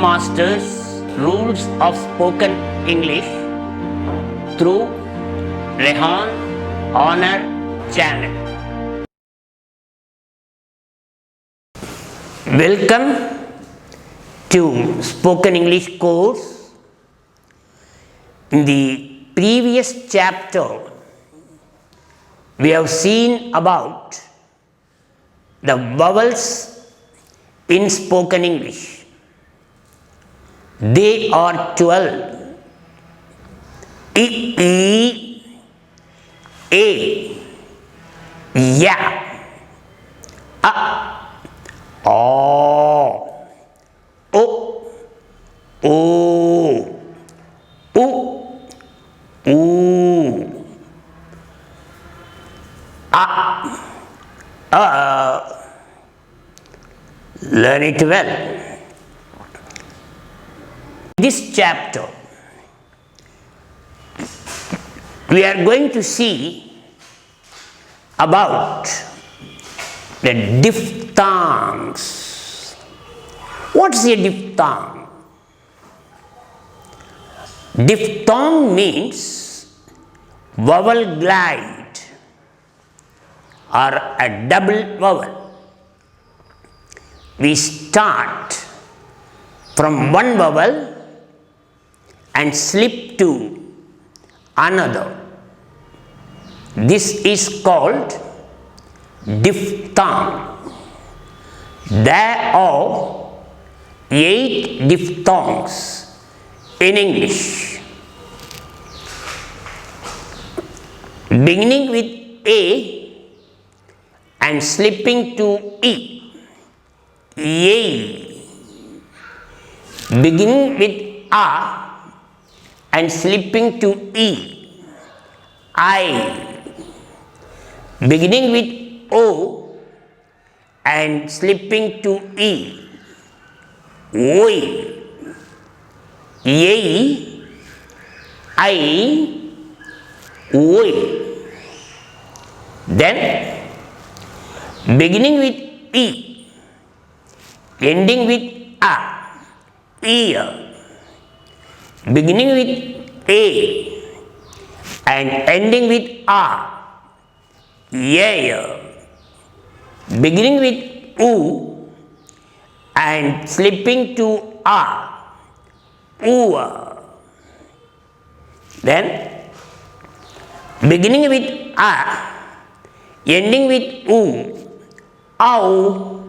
Masters Rules of Spoken English through Rehan Honor Channel. Welcome to Spoken English course. In the previous chapter, we have seen about the vowels in spoken English. They are 12. I, E, A, Ya, A, O, O, U, U, A. Learn it well. In this chapter, we are going to see about the diphthongs. What is a diphthong? Diphthong means vowel glide or a double vowel. We start from one vowel and slip to another. This is called diphthong. There are 8 diphthongs in English. Beginning with A and slipping to E. A. Beginning with A and slipping to E. I. Beginning with O and slipping to E. Oi. Yei. I. Oi. Then beginning with E, ending with A. Ear. Beginning with A and ending with A. Ear. Beginning with U and slipping to A. Ua. Then beginning with A, ending with U. Ow.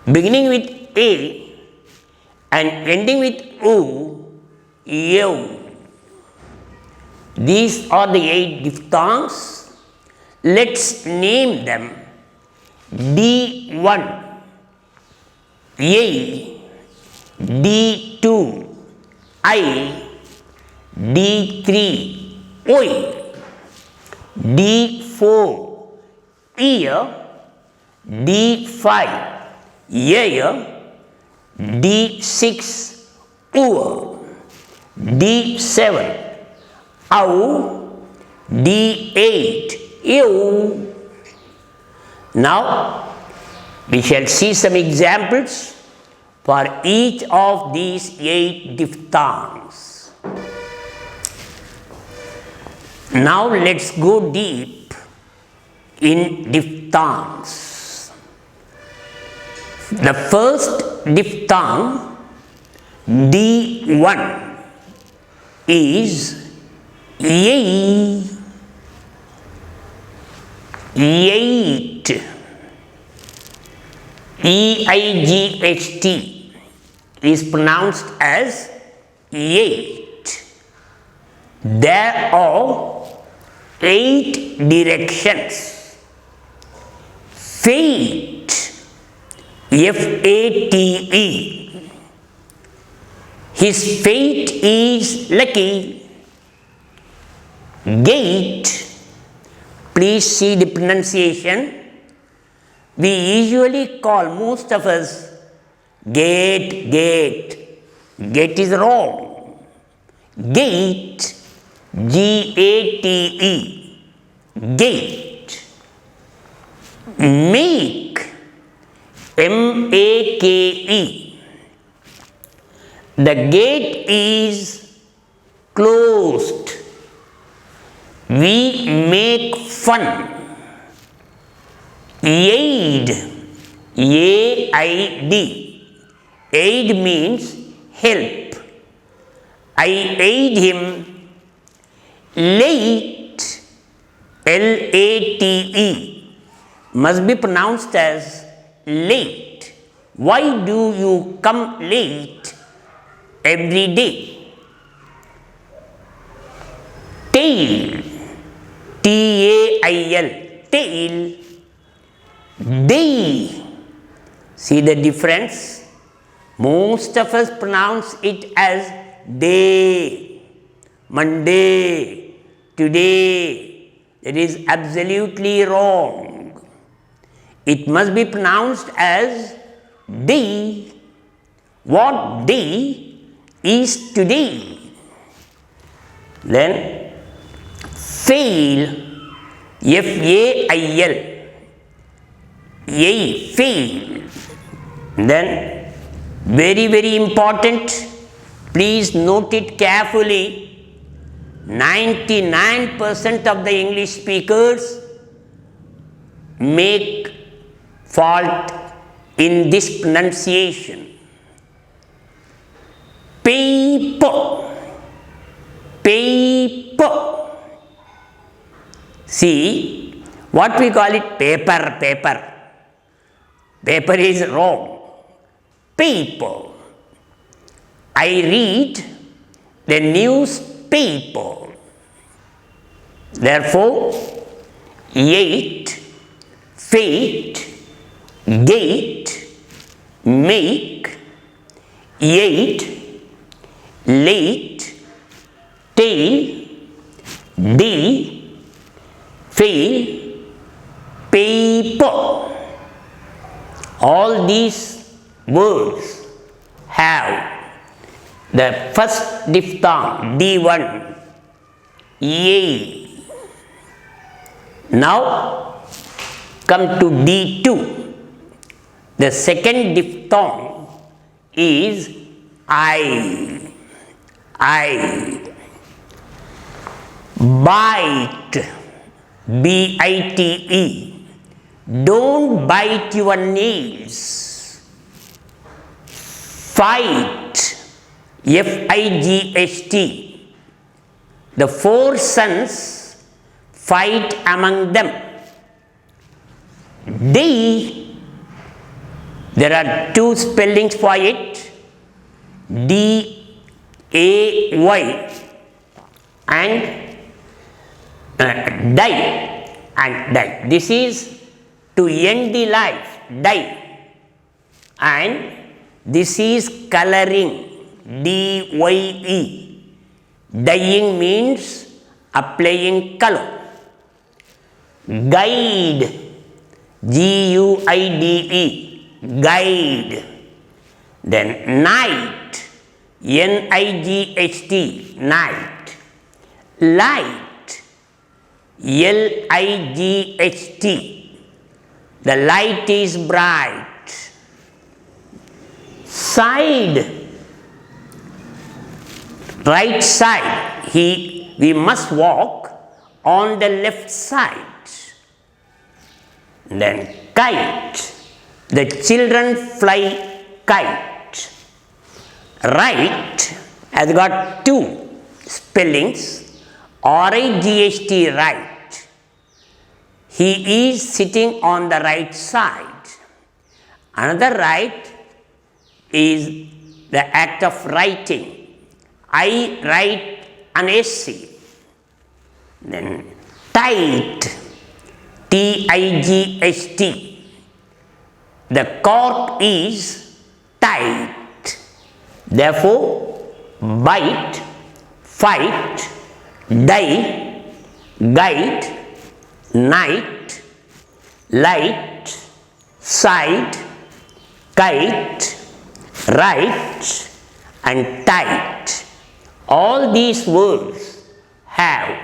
Beginning with A and ending with U. Yo. These are the 8 diphthongs. Let's name them. D1, A, D2, I, D3, Oi, D4, ear, D5, ear, D6, Ur, D7, Au, D8, You. Now, we shall see some examples for each of these 8 diphthongs. Now, let's go deep in diphthongs. The first diphthong, D1, is Yei. Eight. E-I-G-H-T is pronounced as eight. There are 8 directions. Fate, F-A-T-E. His fate is lucky. Gate, please see the pronunciation. We usually call, most of us, gate, gate. Gate is wrong. Gate, G-A-T-E. Gate. Make, M-A-K-E. The gate is closed. We make fun. Aid, A-I-D. Aid means help. I aid him. Late, L-A-T-E, must be pronounced as late. Why do you come late every day? Tail, T-A-I-L, tail. Day. See the difference? Most of us pronounce it as day, Monday, today. That is absolutely wrong. It must be pronounced as day. What day is today? Then fail, F-A-I-L. Yay, fail. Then, very important, please note it carefully. 99% of the English speakers make fault in this pronunciation. Paper, paper. See, what we call it? Paper, paper. Paper is wrong. Paper. I read the newspaper. Therefore, eight, fate, gate, make, eight, late, tail, day, fail, paper. All these words have the first diphthong D1, A. Now come to D2. The second diphthong is I. Bite, B-I-T-E. Don't bite your nails. Fight, F-I-G-H-T. The four sons fight among them. Day, there are two spellings for it, D-A-Y and die and die. This is to end the life, die. And this is coloring, D-Y-E. Dyeing means applying color. Guide, G-U-I-D-E, guide. Then night, N-I-G-H-T, night. Light, L-I-G-H-T. The light is bright. Side, right side. We must walk on the left side. Then kite, the children fly kite. Right has got two spellings, R-I-G-H-T, right. He is sitting on the right side. Another right is the act of writing. I write an essay. Then tight, T-I-G-H-T. The cork is tight. Therefore, bite, fight, die, guide, night, light, side, kite, right and tight. All these words have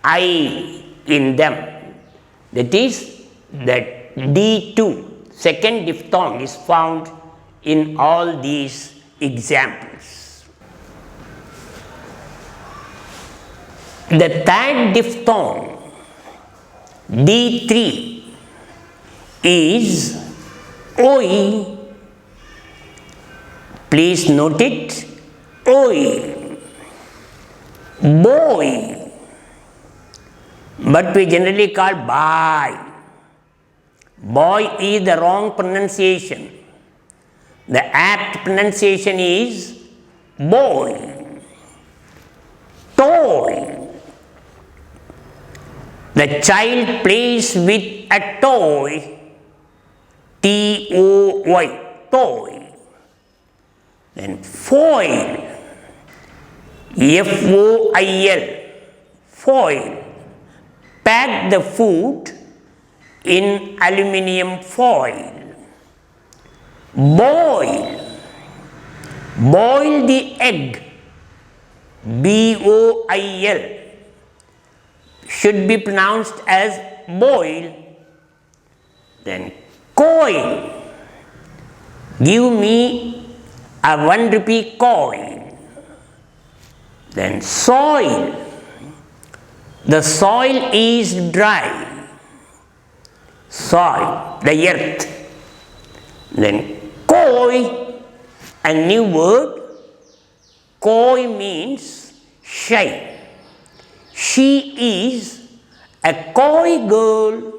I in them. That is, that D2, second diphthong, is found in all these examples. The third diphthong, D3, is OE. Please note it, OE, boy, but we generally call boy. Boy is the wrong pronunciation. The apt pronunciation is boy. Toy. The child plays with a toy. T-O-Y. Toy. Then foil. F-O-I-L. Foil. Pack the food in aluminium foil. Boil. Boil the egg. B-O-I-L. Should be pronounced as boil. Then coin. Give me a 1 rupee coin. Then soil. The soil is dry. Soil, the earth. Then koi, a new word. Koi means shy. She is a coy girl.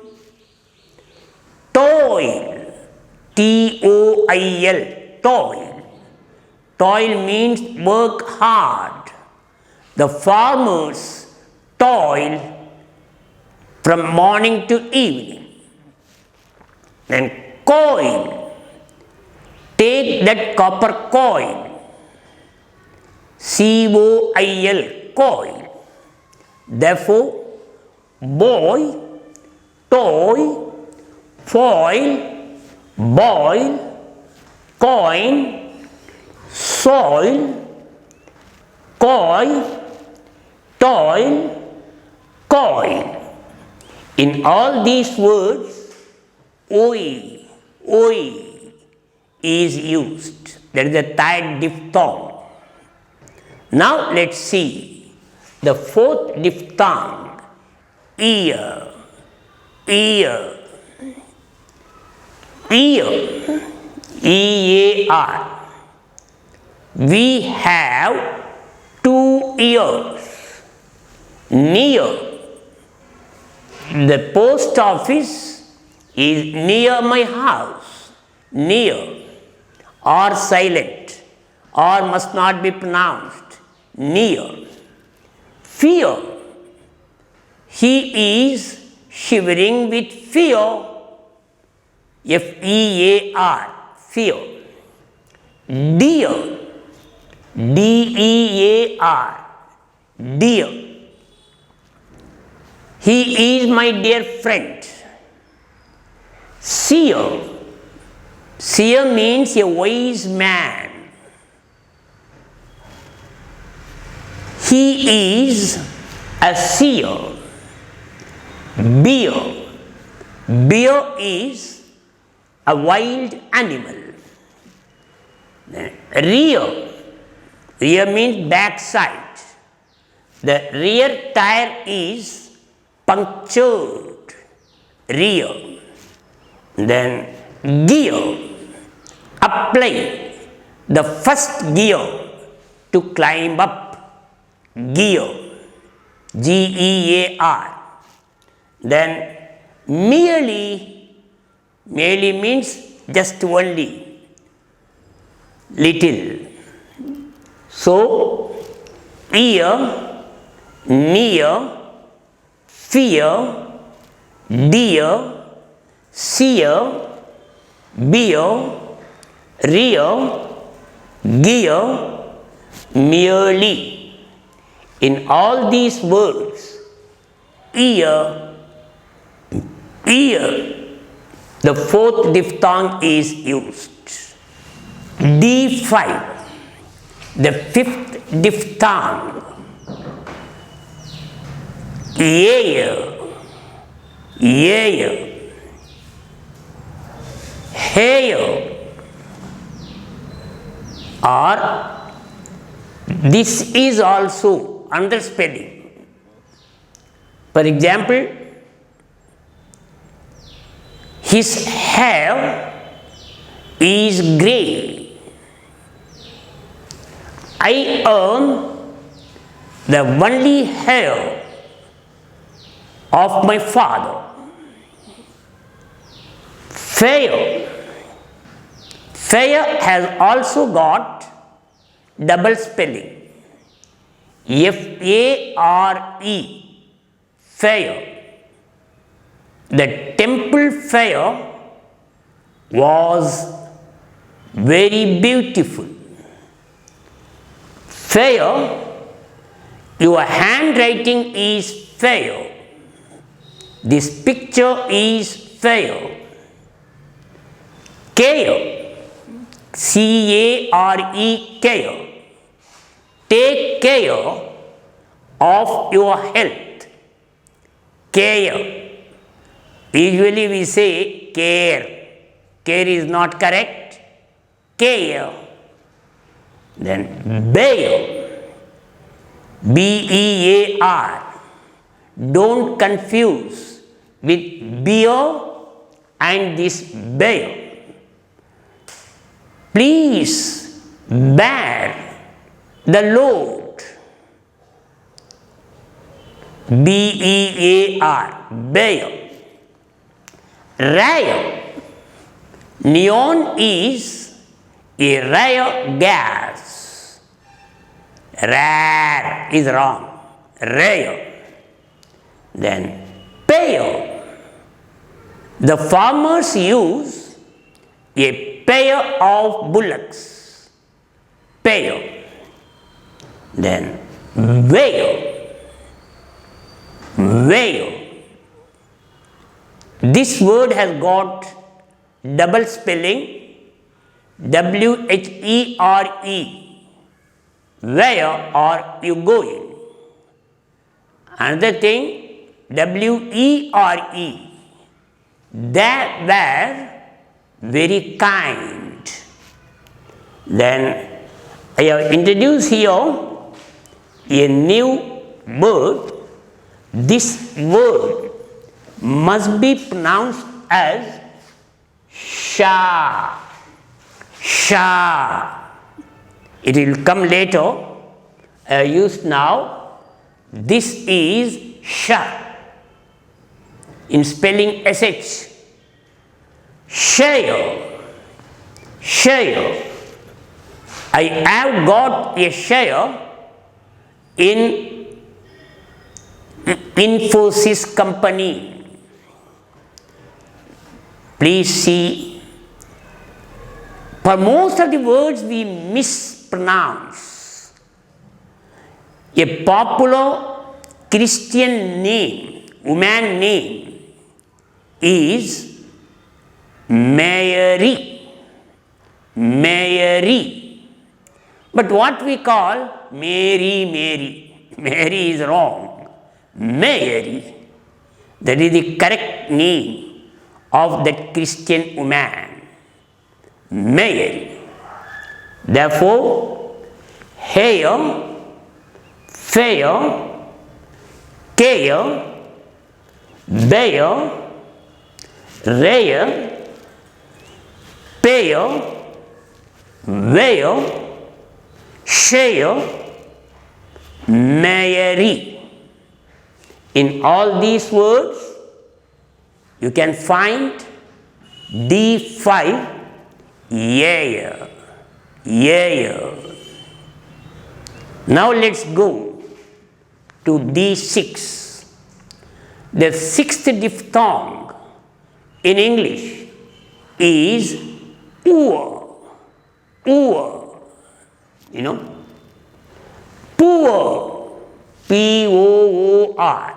Toil, T-O-I-L, toil. Toil means work hard. The farmers toil from morning to evening. Then coin, take that copper coin. C-O-I-L, coin. Therefore, boy, toy, foil, boil, coin, soil, coy, toil, coin. In all these words, OE is used. That is the third diphthong. Now let's see the fourth diphthong, ear, ear, ear, E-A-R. We have 2 ears. Near. The post office is near my house. Near. Or silent. Or must not be pronounced. Near. Fear. He is shivering with fear. F-E-A-R. Fear. Dear. D-E-A-R. Dear. He is my dear friend. Seer. Seer means a wise man. He is a seer. Bear. Bear is a wild animal. Rear. Rear means backside. The rear tire is punctured. Rear. Then gear. Apply the first gear to climb up. Gear. G-E-A-R. Then merely. Merely means just only. Little. So, ear, near, fear, dear, seer, beer, rear, gear, merely. In all these words, ear, the fourth diphthong is used. D5, the fifth diphthong, air, hair, or this is also another spelling. For example, his hair is grey. I am the only heir of my father. Fair. Fair has also got double spelling. F-A-R-E. Fair. The temple fair was very beautiful. Fair, your handwriting is fair. This picture is fair. Care, C-A-R-E, care. Take care of your health. Care. Usually we say care. Care is not correct. Care. Then bear. B-E-A-R. Don't confuse with bear and this bear. Please bear the load. B-E-A-R. Bear. Rare. Neon is a rare gas. Rare is wrong. Rare. Then pair. The farmers use a pair of bullocks. Pair. Then whale. Whale. This word has got double spelling. W-H-E-R-E. Where are you going? Another thing, W-E-R-E. They were very kind. Then I have introduced here a new word. This word must be pronounced as sha. Sha. It will come later. I use now. This is sha. In spelling sh. Share. Share. I have got a share in Infosys company. Please see, for most of the words we mispronounce. A popular Christian name, woman name is Mary. Mary. But what we call Mary, Mary. Mary is wrong. Mary. That is the correct name of that Christian woman. Mary. Therefore, hair, fair, care, bear, rare, pair, where, share, Mary. In all these words, you can find D5, yeah, yeah. Now let's go to D6. The sixth diphthong in English is poor. Poor. You know? Poor. P-O-O-R.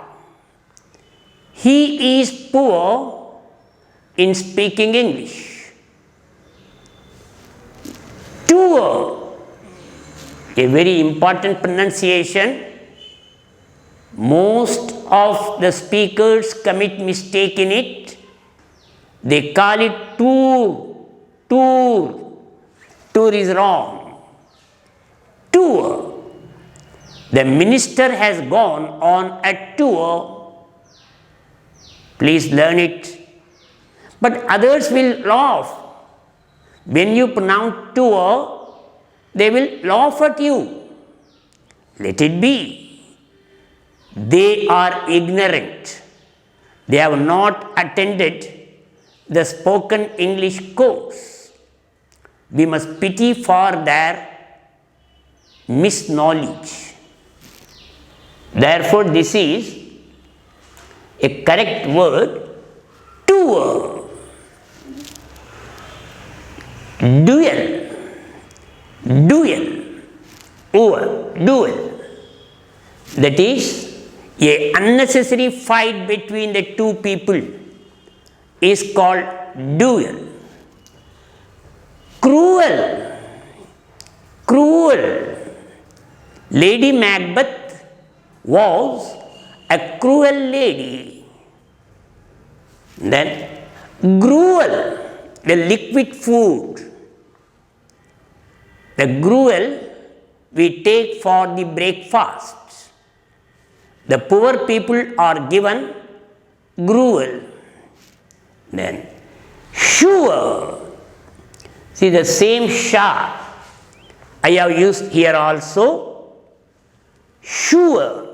He is poor in speaking English. Tour, a very important pronunciation. Most of the speakers commit mistake in it. They call it tour. Tour. Tour is wrong. Tour. The minister has gone on a tour Please learn it. But others will laugh. When you pronounce tour, they will laugh at you. Let it be. They are ignorant. They have not attended the spoken English course. We must pity for their misknowledge. Therefore, this is a correct word, tour. Duel, duel. That is a unnecessary fight between the two people is called duel. Cruel. Lady Macbeth was a cruel lady. Then gruel, the liquid food. The gruel we take for the breakfast. The poor people are given gruel. Then sure. See the same sha I have used here also. Sure.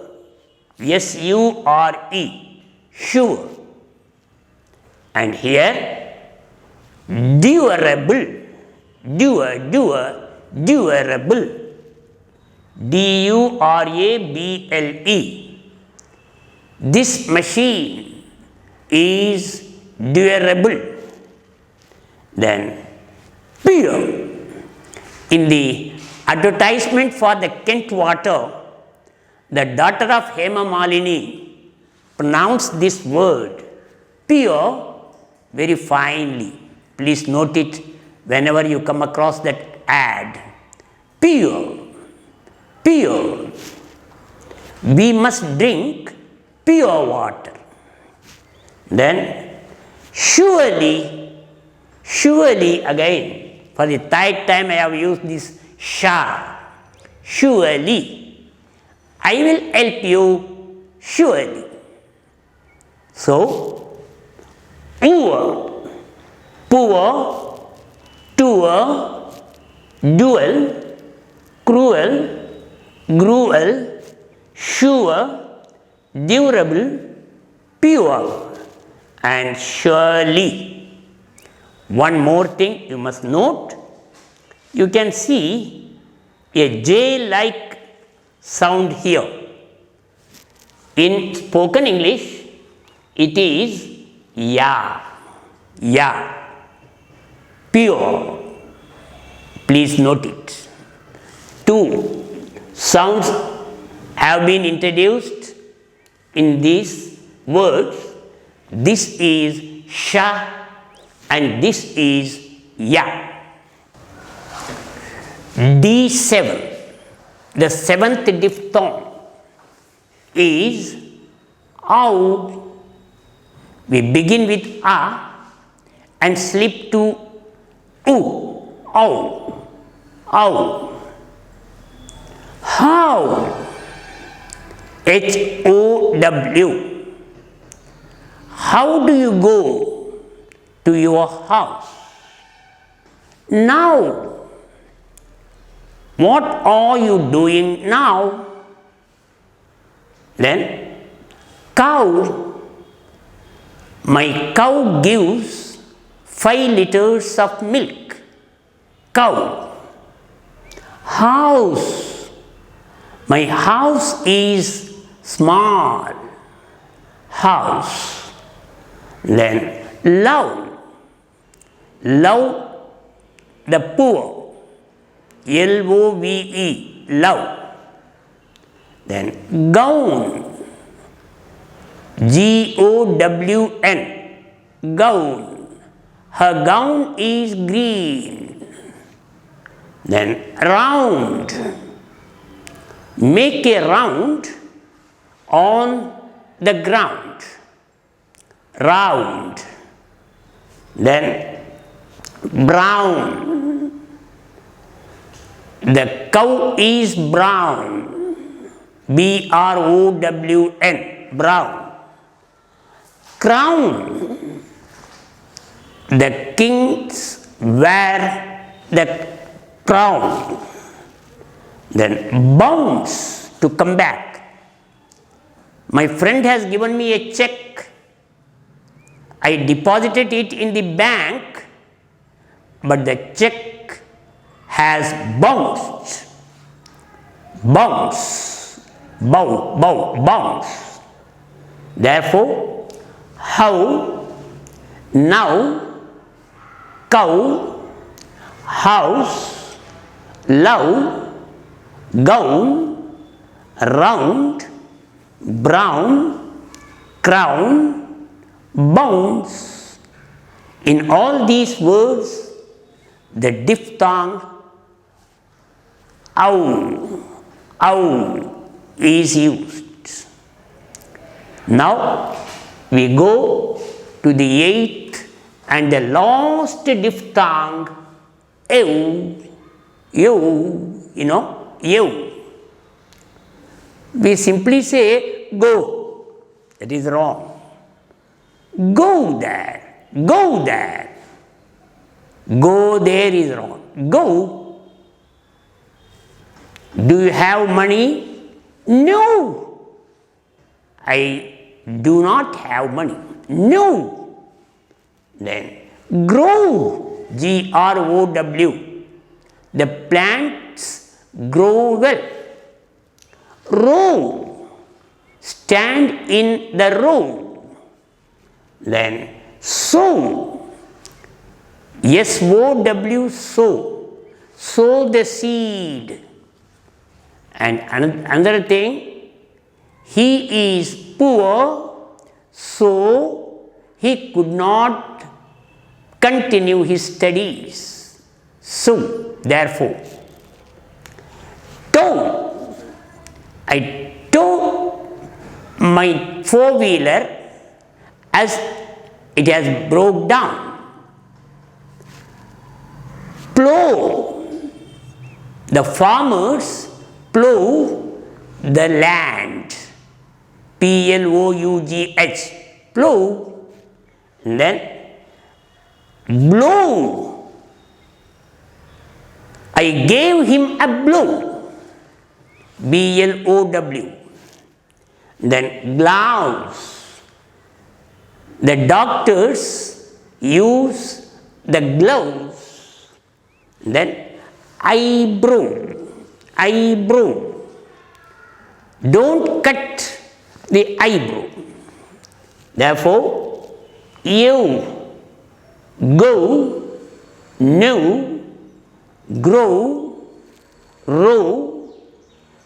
S-U-R-E. Sure. And here durable. Durable. D-U-R-A-B-L-E. This machine is durable. Then pure. In the advertisement for the Kent water, the daughter of Hema Malini pronounced this word pure very finely. Please note it whenever you come across that ad. Pure. We must drink pure water. Then surely again, for the third time I have used this sha. Surely. I will help you surely. So, poor, tour, duel, cruel, gruel, sure, durable, pure, and surely. One more thing you must note, you can see a J-like sound here. In spoken English, it is ya, pure. Please note it. Two sounds have been introduced in these words. This is sha and this is ya. D7, the seventh diphthong is ow. We begin with a and slip to u. Ow. How. H-O-W. How do you go to your house? Now. What are you doing now? Then cow. My cow gives 5 liters of milk. Cow. House. My house is small. House. Then love. Love the poor. L-O-V-E. Love. Then gown. G-O-W-N. Gown. Her gown is green. Then round. Make a round on the ground. Round. Then brown. The cow is brown. B-R-O-W-N. Brown. crown. The kings wear the crown, then bounce to come back. My friend has given me a check. I deposited it in the bank, but the check has bounced. Bounce, bounce. Therefore, how, now, cow, house, love, gown, round, brown, crown, bounce. In all these words, the diphthong ow is used. Now we go to the eighth and the last diphthong ew. We simply say go. That is wrong. Go there. Go there. Go there is wrong. Go. Do you have money? No. I do not have money. No. Then grow. Grow. The plants grow well. Row. Stand in the row. Then sow. SOW, sow. Sow the seed. And another thing, he is poor, so he could not continue his studies. So, therefore, tow. I tow my four-wheeler as it has broke down. Plow. The farmers plow the land. Plough. Plow. And then blow. I gave him a blow. BLOW. Then gloves. The doctors use the gloves. Then eyebrow. Don't cut the eyebrow. Therefore, you, go, new, grow, row,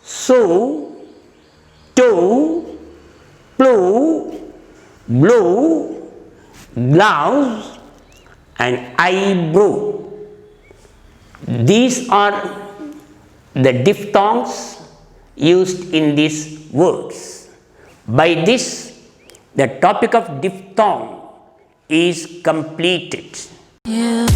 sow, tow, plow, blow, blouse, and eyebrow. These are the diphthongs used in these words. By this, the topic of diphthong is completed. Yeah.